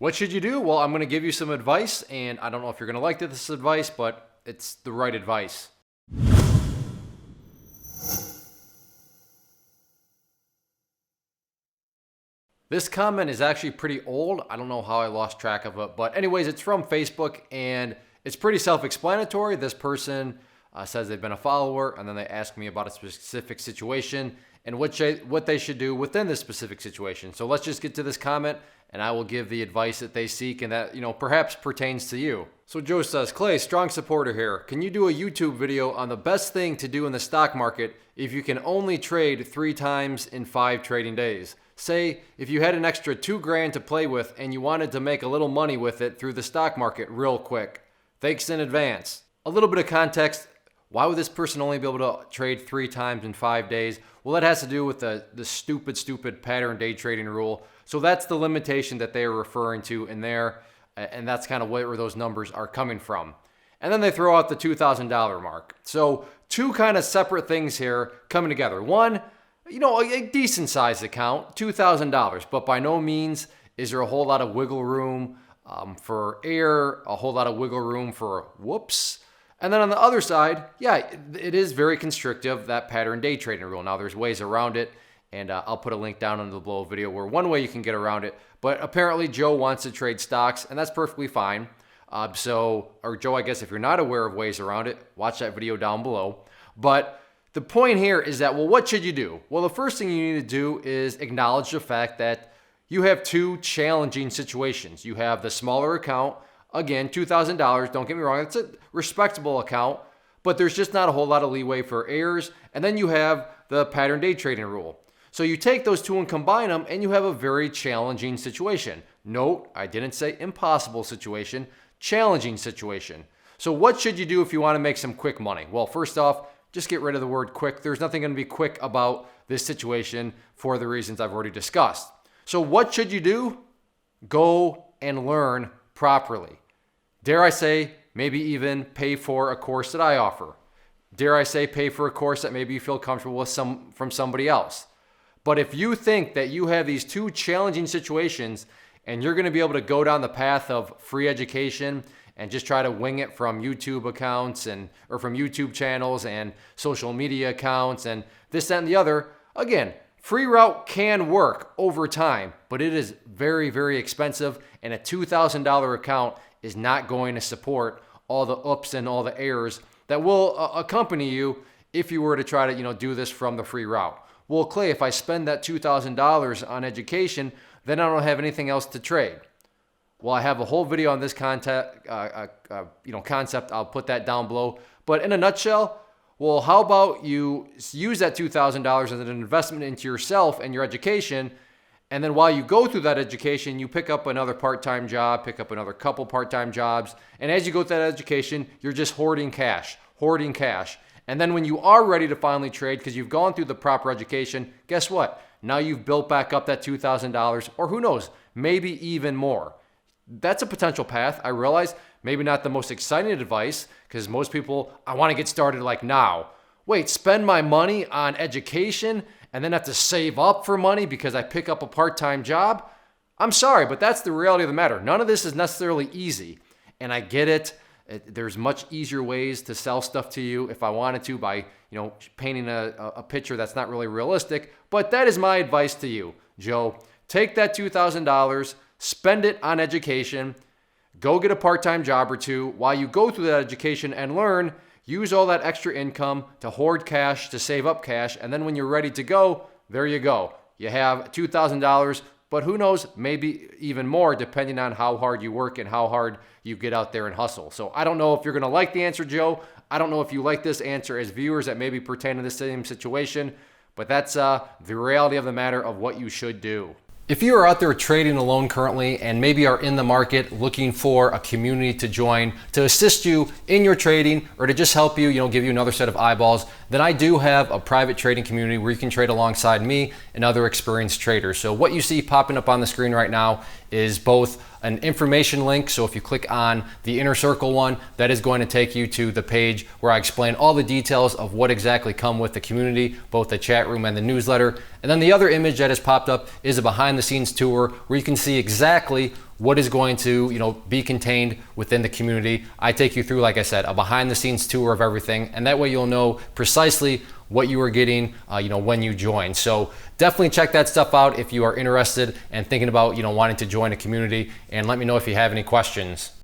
What should you do? Well, I'm going to give you some advice, and I don't know if you're going to like this advice, but it's the right advice. This comment is actually pretty old. I don't know how I lost track of it, but anyways, it's from Facebook, and it's pretty self-explanatory. This person says they've been a follower, and then they ask me about a specific situation and what they should do within this specific situation. So let's just get to this comment, and I will give the advice that they seek and that, perhaps pertains to you. So Joe says, Clay, strong supporter here. Can you do a YouTube video on the best thing to do in the stock market if you can only trade 3 times in 5 trading days? Say, if you had an extra $2,000 to play with and you wanted to make a little money with it through the stock market real quick. Thanks in advance. A little bit of context. Why would this person only be able to trade 3 times in 5 days? Well, that has to do with the stupid pattern day trading rule. So that's the limitation that they are referring to in there. And that's kind of where those numbers are coming from. And then they throw out the $2,000 mark. So 2 kind of separate things here coming together. One, a decent sized account, $2,000, but by no means is there a whole lot of wiggle room for error, a whole lot of wiggle room for whoops. And then on the other side, yeah, it is very constrictive, that pattern day trading rule. Now there's ways around it, and I'll put a link down in the below video where one way you can get around it. But apparently Joe wants to trade stocks, and that's perfectly fine. Or Joe, I guess if you're not aware of ways around it, watch that video down below. But the point here is that, well, what should you do? Well, the first thing you need to do is acknowledge the fact that you have 2 challenging situations. You have the smaller account, again, $2,000, don't get me wrong, it's a respectable account, but there's just not a whole lot of leeway for errors. And then you have the pattern day trading rule. So you take those 2 and combine them, and you have a very challenging situation. Note, I didn't say impossible situation, challenging situation. So what should you do if you want to make some quick money? Well, first off, just get rid of the word quick. There's nothing going to be quick about this situation for the reasons I've already discussed. So what should you do? Go and learn properly. Dare I say, maybe even pay for a course that I offer. Dare I say, pay for a course that maybe you feel comfortable with from somebody else. But if you think that you have these 2 challenging situations and you're going to be able to go down the path of free education and just try to wing it from YouTube accounts or from YouTube channels and social media accounts and this, that, and the other. Again, free route can work over time, but it is very, very expensive, and a $2,000 account is not going to support all the ups and all the errors that will accompany you if you were to try to, do this from the free route. Well, Clay, if I spend that $2,000 on education, then I don't have anything else to trade. Well, I have a whole video on this concept. I'll put that down below. But in a nutshell, well, how about you use that $2,000 as an investment into yourself and your education, and then while you go through that education, you pick up another part-time job, pick up another couple part-time jobs, and as you go through that education, you're just hoarding cash. And then when you are ready to finally trade, because you've gone through the proper education, guess what? Now you've built back up that $2,000, or who knows, maybe even more. That's a potential path. I realize maybe not the most exciting advice, because most people, I want to get started like now. Wait, spend my money on education and then have to save up for money because I pick up a part-time job? I'm sorry, but that's the reality of the matter. None of this is necessarily easy. And I get it. There's much easier ways to sell stuff to you if I wanted to by, painting a picture that's not really realistic. But that is my advice to you, Joe. Take that $2,000, spend it on education, go get a part-time job or 2 while you go through that education and learn. Use all that extra income to hoard cash, to save up cash, and then when you're ready to go, there you go. You have $2,000, but who knows, maybe even more depending on how hard you work and how hard you get out there and hustle. So I don't know if you're going to like the answer, Joe. I don't know if you like this answer as viewers that maybe pertain to the same situation, but that's the reality of the matter of what you should do. If you are out there trading alone currently and maybe are in the market looking for a community to join to assist you in your trading or to just help you, give you another set of eyeballs, then I do have a private trading community where you can trade alongside me and other experienced traders. So what you see popping up on the screen right now is both an information link. So if you click on the inner circle one, that is going to take you to the page where I explain all the details of what exactly come with the community, both the chat room and the newsletter. And then the other image that has popped up is a behind the scenes tour where you can see exactly what is going to, be contained within the community. I take you through, like I said, a behind the scenes tour of everything, and that way you'll know precisely what you are getting, when you join. So definitely check that stuff out if you are interested and thinking about, wanting to join a community, and let me know if you have any questions.